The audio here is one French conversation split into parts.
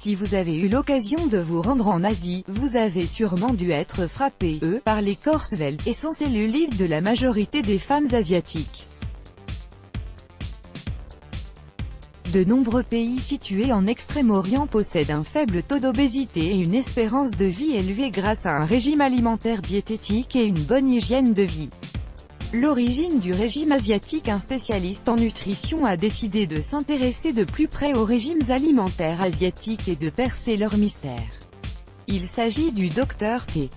Si vous avez eu l'occasion de vous rendre en Asie, vous avez sûrement dû être frappé, par les corps sveltes et sans cellulite de la majorité des femmes asiatiques. De nombreux pays situés en Extrême-Orient possèdent un faible taux d'obésité et une espérance de vie élevée grâce à un régime alimentaire diététique et une bonne hygiène de vie. L'origine du régime asiatique. Un spécialiste en nutrition a décidé de s'intéresser de plus près aux régimes alimentaires asiatiques et de percer leur mystère. Il s'agit du Dr T.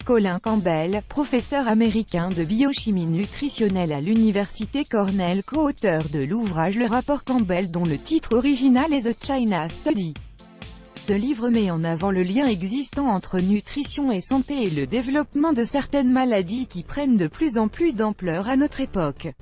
Colin Campbell, professeur américain de biochimie nutritionnelle à l'université Cornell, co-auteur de l'ouvrage Le rapport Campbell dont le titre original est The China Study. Ce livre met en avant le lien existant entre nutrition et santé et le développement de certaines maladies qui prennent de plus en plus d'ampleur à notre époque.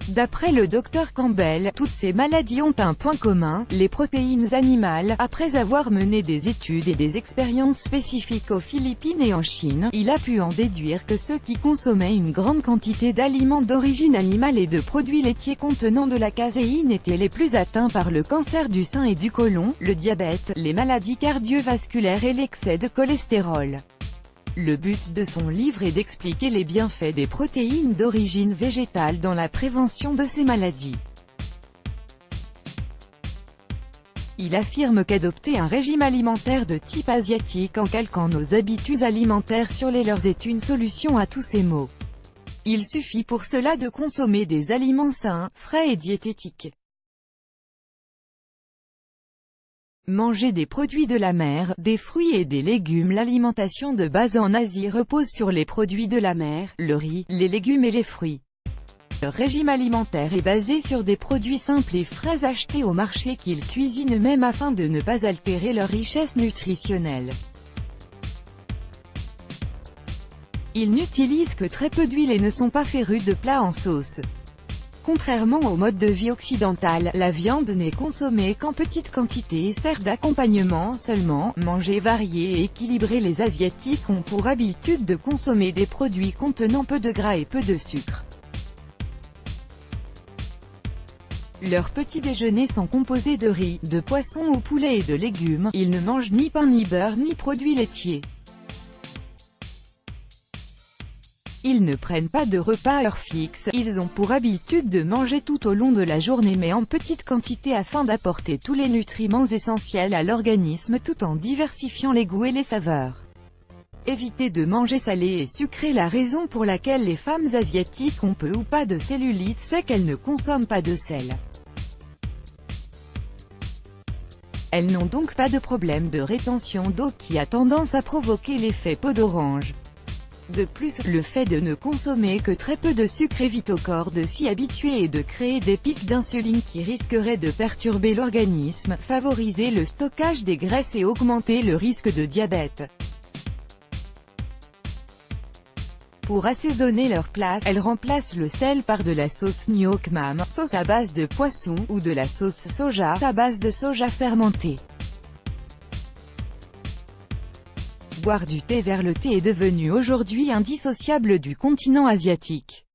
D'après le Dr Campbell, toutes ces maladies ont un point commun, les protéines animales. Après avoir mené des études et des expériences spécifiques aux Philippines et en Chine, il a pu en déduire que ceux qui consommaient une grande quantité d'aliments d'origine animale et de produits laitiers contenant de la caséine étaient les plus atteints par le cancer du sein et du côlon, le diabète, les maladies cardiovasculaires et l'excès de cholestérol. Le but de son livre est d'expliquer les bienfaits des protéines d'origine végétale dans la prévention de ces maladies. Il affirme qu'adopter un régime alimentaire de type asiatique en calquant nos habitudes alimentaires sur les leurs est une solution à tous ces maux. Il suffit pour cela de consommer des aliments sains, frais et diététiques. Manger des produits de la mer, des fruits et des légumes. L'alimentation de base en Asie repose sur les produits de la mer, le riz, les légumes et les fruits. Le régime alimentaire est basé sur des produits simples et frais achetés au marché qu'ils cuisinent eux-mêmes afin de ne pas altérer leur richesse nutritionnelle. Ils n'utilisent que très peu d'huile et ne sont pas férus de plats en sauce. Contrairement au mode de vie occidental, la viande n'est consommée qu'en petite quantité et sert d'accompagnement seulement. Manger varié et équilibré. Les Asiatiques ont pour habitude de consommer des produits contenant peu de gras et peu de sucre. Leurs petits déjeuners sont composés de riz, de poisson ou poulet et de légumes. Ils ne mangent ni pain ni beurre ni produits laitiers. Ils ne prennent pas de repas à heure fixe, ils ont pour habitude de manger tout au long de la journée mais en petite quantité afin d'apporter tous les nutriments essentiels à l'organisme tout en diversifiant les goûts et les saveurs. Évitez de manger salé et sucré. La raison pour laquelle les femmes asiatiques ont peu ou pas de cellulite, c'est qu'elles ne consomment pas de sel. Elles n'ont donc pas de problème de rétention d'eau qui a tendance à provoquer l'effet peau d'orange. De plus, le fait de ne consommer que très peu de sucre évite au corps de s'y habituer et de créer des pics d'insuline qui risqueraient de perturber l'organisme, favoriser le stockage des graisses et augmenter le risque de diabète. Pour assaisonner leurs plats, elles remplacent le sel par de la sauce Ngoc Mam, sauce à base de poisson, ou de la sauce soja, à base de soja fermenté. Boire du thé vert. Le thé est devenu aujourd'hui indissociable du continent asiatique.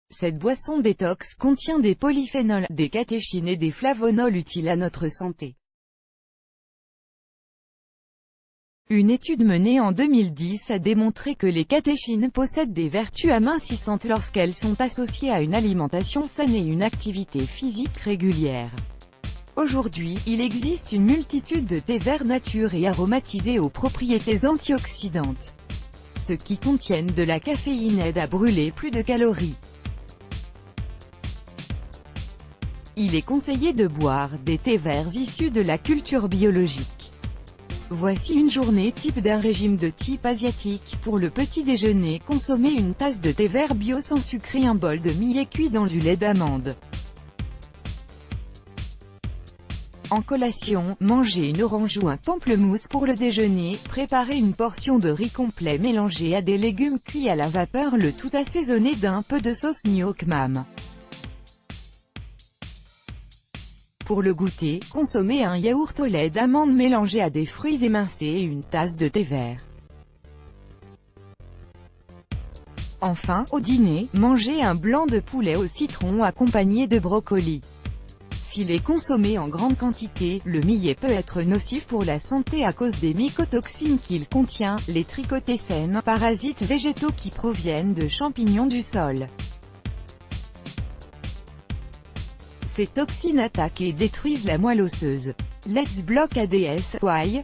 Cette boisson détox contient des polyphénols, des catéchines et des flavonols utiles à notre santé. Une étude menée en 2010 a démontré que les catéchines possèdent des vertus amincissantes lorsqu'elles sont associées à une alimentation saine et une activité physique régulière. Aujourd'hui, il existe une multitude de thés verts nature et aromatisés aux propriétés antioxydantes. Ceux qui contiennent de la caféine aident à brûler plus de calories. Il est conseillé de boire des thés verts issus de la culture biologique. Voici une journée type d'un régime de type asiatique. Pour le petit déjeuner, consommez une tasse de thé vert bio sans sucre et un bol de millet cuit dans du lait d'amande. En collation, mangez une orange ou un pamplemousse. Pour le déjeuner, préparez une portion de riz complet mélangé à des légumes cuits à la vapeur, le tout assaisonné d'un peu de sauce Ngoc Mam. Pour le goûter, consommez un yaourt au lait d'amande mélangé à des fruits émincés et une tasse de thé vert. Enfin, au dîner, mangez un blanc de poulet au citron accompagné de brocoli. S'il est consommé en grande quantité, le millet peut être nocif pour la santé à cause des mycotoxines qu'il contient, les trichotécènes, parasites végétaux qui proviennent de champignons du sol. Ces toxines attaquent et détruisent la moelle osseuse. Let's block ADS, why?